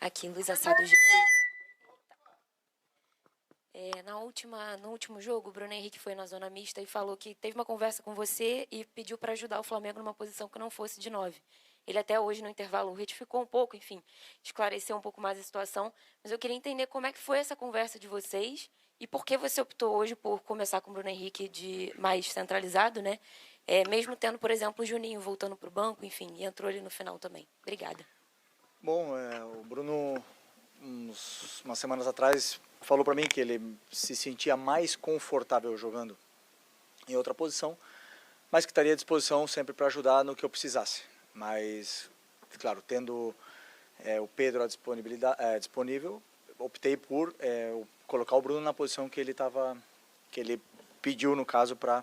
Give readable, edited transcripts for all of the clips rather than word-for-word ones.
Aqui, Luiz Assado G. No último jogo, o Bruno Henrique foi na zona mista e falou que teve uma conversa com você e pediu para ajudar o Flamengo numa posição que não fosse de 9. Ele até hoje, no intervalo, retificou um pouco, enfim, esclareceu um pouco mais a situação. Mas eu queria entender como é que foi essa conversa de vocês e por que você optou hoje por começar com o Bruno Henrique de mais centralizado, né? Mesmo tendo, por exemplo, o Juninho voltando para o banco, enfim, e entrou ali no final também. Obrigada. Bom, o Bruno, umas semanas atrás, falou para mim que ele se sentia mais confortável jogando em outra posição, mas que estaria à disposição sempre para ajudar no que eu precisasse. Mas, claro, tendo o Pedro disponível, optei por colocar o Bruno na posição que ele pediu, no caso, para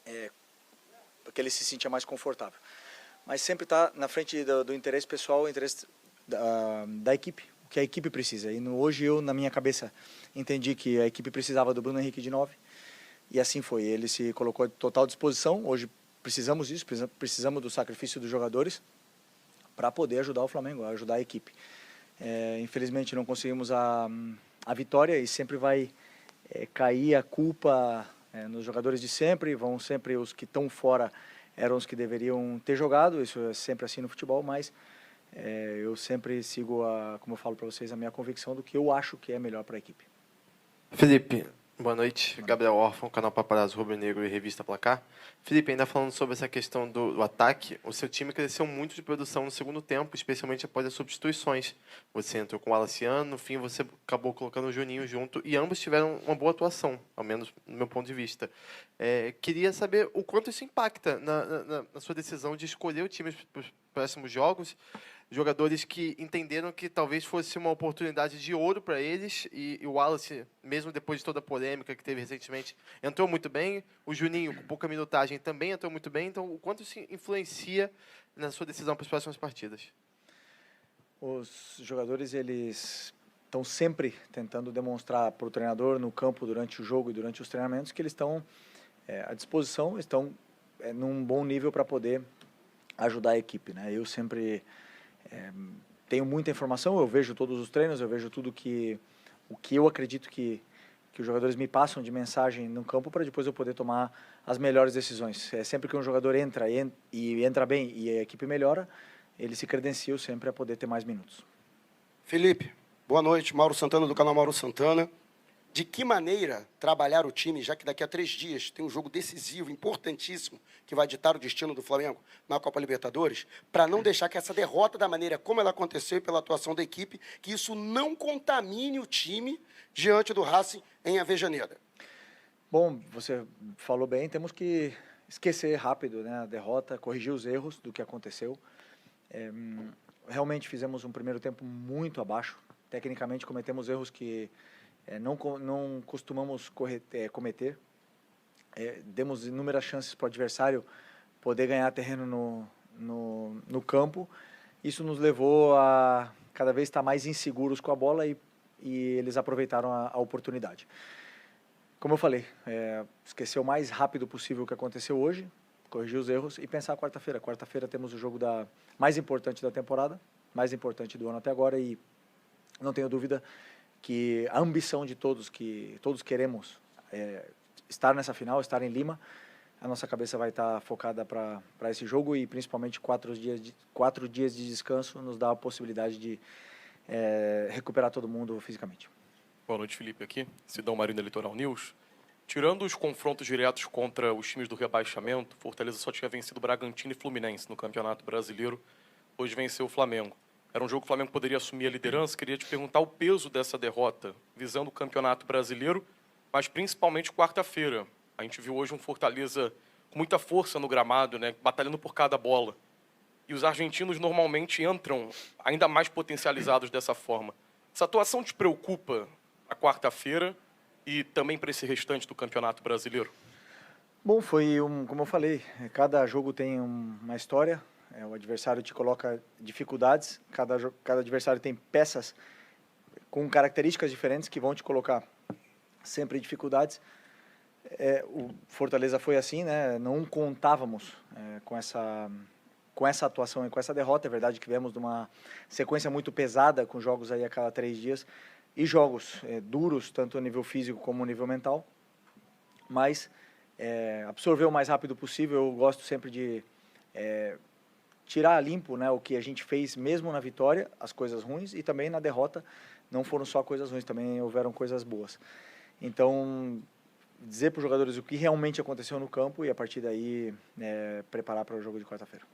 que ele se sentia mais confortável. Mas sempre está na frente do interesse pessoal, o interesse da equipe, o que a equipe precisa. E hoje eu, na minha cabeça, entendi que a equipe precisava do Bruno Henrique de 9, e assim foi. Ele se colocou à total disposição. Hoje precisamos disso, precisamos do sacrifício dos jogadores para poder ajudar o Flamengo, ajudar a equipe. Infelizmente não conseguimos a vitória e sempre vai cair a culpa nos jogadores de sempre. Vão sempre os que estão fora, eram os que deveriam ter jogado. Isso é sempre assim no futebol, mas eu sempre sigo, como eu falo para vocês, a minha convicção do que eu acho que é melhor para a equipe. Felipe, boa noite. Gabriel Orfan, canal Paparazzo Rubro Negro e Revista Placar. Felipe, ainda falando sobre essa questão do ataque, o seu time cresceu muito de produção no segundo tempo, especialmente após as substituições. Você entrou com o Alaciano, no fim você acabou colocando o Juninho junto, e ambos tiveram uma boa atuação, ao menos no meu ponto de vista. Queria saber o quanto isso impacta na sua decisão de escolher o time para os próximos jogos. Jogadores que entenderam que talvez fosse uma oportunidade de ouro para eles, e o Wallace, mesmo depois de toda a polêmica que teve recentemente, entrou muito bem. O Juninho, com pouca minutagem, também entrou muito bem. Então, o quanto isso influencia na sua decisão para as próximas partidas? Os jogadores, eles estão sempre tentando demonstrar para o treinador no campo, durante o jogo e durante os treinamentos, que eles estão à disposição, estão num bom nível para poder ajudar a equipe, né? Eu sempre tenho muita informação, eu vejo todos os treinos, eu vejo tudo o que eu acredito que os jogadores me passam de mensagem no campo, para depois eu poder tomar as melhores decisões. Sempre que um jogador entra bem e a equipe melhora, ele se credencia sempre a poder ter mais minutos. Felipe, boa noite. Mauro Santana, do canal Mauro Santana. De que maneira trabalhar o time, já que daqui a 3 dias tem um jogo decisivo, importantíssimo, que vai ditar o destino do Flamengo na Copa Libertadores, para não deixar que essa derrota, da maneira como ela aconteceu e pela atuação da equipe, que isso não contamine o time diante do Racing em Avejaneira? Bom, você falou bem, temos que esquecer rápido, né, a derrota, corrigir os erros do que aconteceu. Realmente fizemos um primeiro tempo muito abaixo, tecnicamente cometemos erros que não costumamos cometer. Demos inúmeras chances para o adversário poder ganhar terreno no campo. Isso nos levou a cada vez estar mais inseguros com a bola, e eles aproveitaram a oportunidade. Como eu falei, esquecer o mais rápido possível o que aconteceu hoje, corrigir os erros e pensar quarta-feira. Quarta-feira temos o jogo mais importante da temporada, mais importante do ano até agora, e não tenho dúvida que a ambição de todos, que todos queremos estar nessa final, estar em Lima, a nossa cabeça vai estar focada para esse jogo, e principalmente 4 dias de descanso nos dá a possibilidade de recuperar todo mundo fisicamente. Boa noite, Felipe, aqui, Sidão Marino, Litoral News. Tirando os confrontos diretos contra os times do rebaixamento, Fortaleza só tinha vencido Bragantino e Fluminense no Campeonato Brasileiro, hoje venceu o Flamengo. Era um jogo que o Flamengo poderia assumir a liderança. Queria te perguntar o peso dessa derrota, visando o Campeonato Brasileiro, mas principalmente quarta-feira. A gente viu hoje um Fortaleza com muita força no gramado, né, batalhando por cada bola. E os argentinos normalmente entram ainda mais potencializados dessa forma. Essa atuação te preocupa a quarta-feira e também para esse restante do Campeonato Brasileiro? Bom, como eu falei, cada jogo tem uma história. O adversário te coloca dificuldades, cada adversário tem peças com características diferentes que vão te colocar sempre dificuldades. O Fortaleza foi assim, né? Não contávamos com com essa atuação e com essa derrota. É verdade que viemos de uma sequência muito pesada, com jogos aí a cada 3 dias, e jogos duros, tanto a nível físico como a nível mental, mas absorver o mais rápido possível. Eu gosto sempre de tirar a limpo, né, o que a gente fez mesmo na vitória, as coisas ruins, e também na derrota não foram só coisas ruins, também houveram coisas boas. Então, dizer para os jogadores o que realmente aconteceu no campo e a partir daí preparar para o jogo de quarta-feira.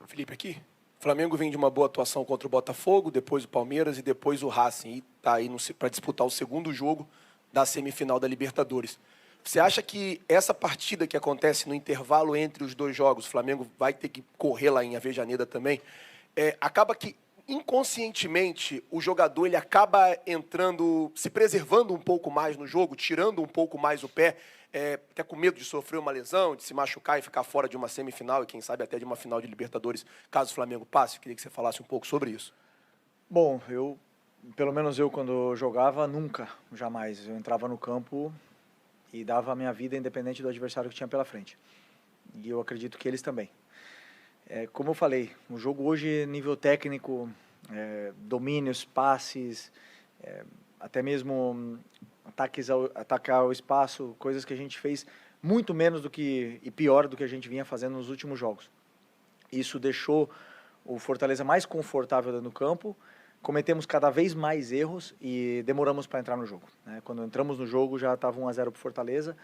Felipe, aqui. O Flamengo vem de uma boa atuação contra o Botafogo, depois o Palmeiras e depois o Racing. E está aí para disputar o segundo jogo da semifinal da Libertadores. Você acha que essa partida que acontece no intervalo entre os 2 jogos, o Flamengo vai ter que correr lá em Avejaneda também, acaba que inconscientemente o jogador ele acaba entrando, se preservando um pouco mais no jogo, tirando um pouco mais o pé, até com medo de sofrer uma lesão, de se machucar e ficar fora de uma semifinal e quem sabe até de uma final de Libertadores, caso o Flamengo passe? Eu queria que você falasse um pouco sobre isso. Bom, pelo menos eu quando jogava, nunca, jamais. Eu entrava no campo e dava a minha vida independente do adversário que tinha pela frente. E eu acredito que eles também. Como eu falei, o jogo hoje, nível técnico, domínios, passes, até mesmo atacar o espaço, coisas que a gente fez muito menos e pior do que a gente vinha fazendo nos últimos jogos. Isso deixou o Fortaleza mais confortável dentro do campo, cometemos cada vez mais erros e demoramos para entrar no jogo, né? Quando entramos no jogo já estava 1-0 para o Fortaleza,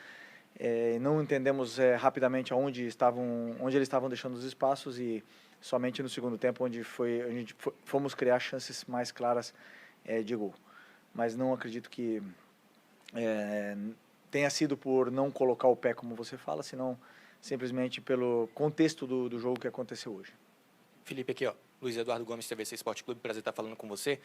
não entendemos rapidamente onde eles estavam deixando os espaços e somente no segundo tempo onde a gente fomos criar chances mais claras de gol. Mas não acredito que tenha sido por não colocar o pé, como você fala, senão simplesmente pelo contexto do jogo que aconteceu hoje. Felipe, aqui, ó. Luiz Eduardo Gomes, TVC Esporte Clube, prazer estar falando com você.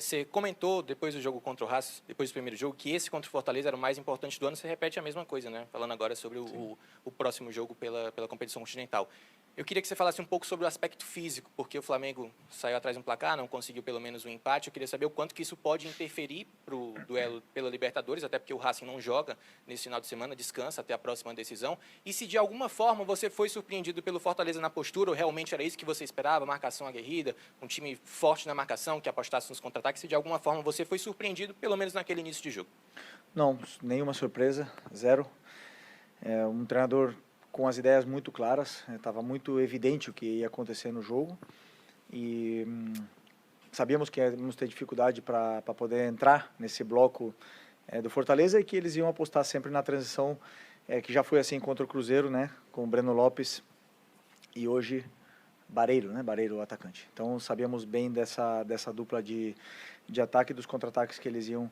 Você comentou, depois do jogo contra o Racing, depois do primeiro jogo, que esse contra o Fortaleza era o mais importante do ano. Você repete a mesma coisa, né? Falando agora sobre o próximo jogo pela competição continental. Eu queria que você falasse um pouco sobre o aspecto físico, porque o Flamengo saiu atrás de um placar, não conseguiu pelo menos um empate. Eu queria saber o quanto que isso pode interferir para o duelo pela Libertadores, até porque o Racing não joga nesse final de semana, descansa até a próxima decisão. E se de alguma forma você foi surpreendido pelo Fortaleza na postura, ou realmente era isso que você esperava, marcação aguerrida, um time forte na marcação, que apostasse nos contra-ataques, se de alguma forma você foi surpreendido, pelo menos naquele início de jogo? Não, nenhuma surpresa, zero. Um treinador com as ideias muito claras, estava muito evidente o que ia acontecer no jogo e sabíamos que íamos ter dificuldade para poder entrar nesse bloco do Fortaleza e que eles iam apostar sempre na transição, que já foi assim contra o Cruzeiro, né, com o Breno Lopes e hoje Barreiro, né, Barreiro o atacante. Então sabíamos bem dessa dupla de ataque e dos contra-ataques que eles iam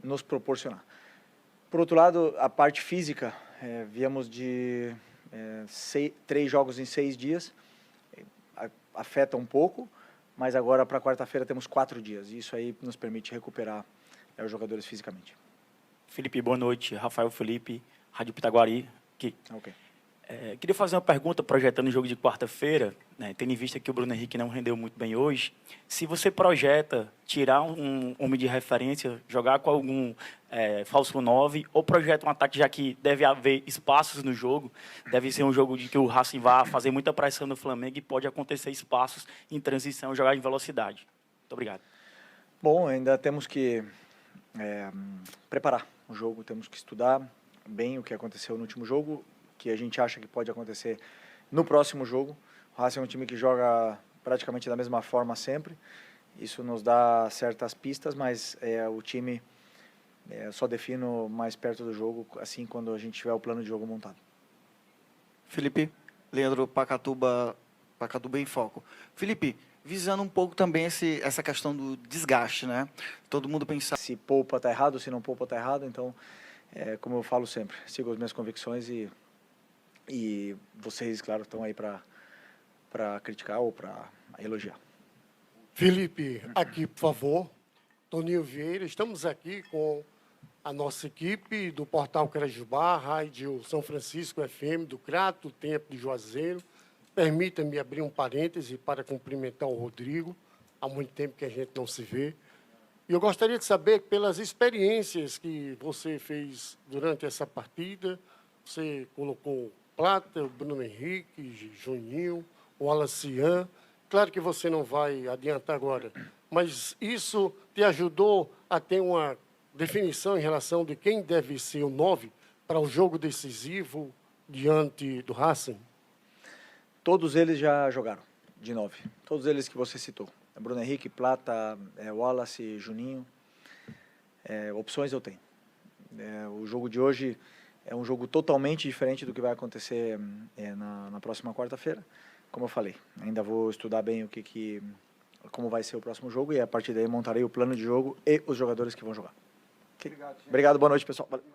nos proporcionar. Por outro lado, a parte física, viemos de 3 jogos em 6 dias, afeta um pouco, mas agora para quarta-feira temos 4 dias, e isso aí nos permite recuperar os jogadores fisicamente. Felipe, boa noite. Rafael Felipe, Rádio Pitaguari. Aqui. Ok. Queria fazer uma pergunta projetando o jogo de quarta-feira, né, tendo em vista que o Bruno Henrique não rendeu muito bem hoje. Se você projeta tirar um homem de referência, jogar com algum falso 9, ou projeta um ataque, já que deve haver espaços no jogo, deve ser um jogo de que o Racing vai fazer muita pressão no Flamengo e pode acontecer espaços em transição, jogar em velocidade. Muito obrigado. Bom, ainda temos que preparar o jogo, temos que estudar bem o que aconteceu no último jogo, que a gente acha que pode acontecer no próximo jogo. O Racing é um time que joga praticamente da mesma forma sempre. Isso nos dá certas pistas, mas o time só defino mais perto do jogo, assim, quando a gente tiver o plano de jogo montado. Felipe, Leandro Pacatuba em Foco. Felipe, visando um pouco também essa questão do desgaste, né? Todo mundo pensa... Se poupa tá errado, se não poupa tá errado, então, como eu falo sempre, sigo as minhas convicções e vocês, claro, estão aí para criticar ou para elogiar. Felipe, aqui, por favor. Toninho Vieira, estamos aqui com a nossa equipe do Portal Crajubá, Rádio São Francisco FM, do Crato, Tempo de Juazeiro. Permita-me abrir um parêntese para cumprimentar o Rodrigo. Há muito tempo que a gente não se vê. E eu gostaria de saber, pelas experiências que você fez durante essa partida, você colocou Plata, o Bruno Henrique, Juninho, o Alacian. Claro que você não vai adiantar agora, mas isso te ajudou a ter uma definição em relação de quem deve ser o 9 para o jogo decisivo diante do Racing? Todos eles já jogaram de 9. Todos eles que você citou. Bruno Henrique, Plata, Wallace, Juninho. Opções eu tenho. O jogo de hoje é um jogo totalmente diferente do que vai acontecer na próxima quarta-feira. Como eu falei, ainda vou estudar bem como vai ser o próximo jogo e a partir daí montarei o plano de jogo e os jogadores que vão jogar. Okay? Obrigado, boa noite, pessoal. Valeu.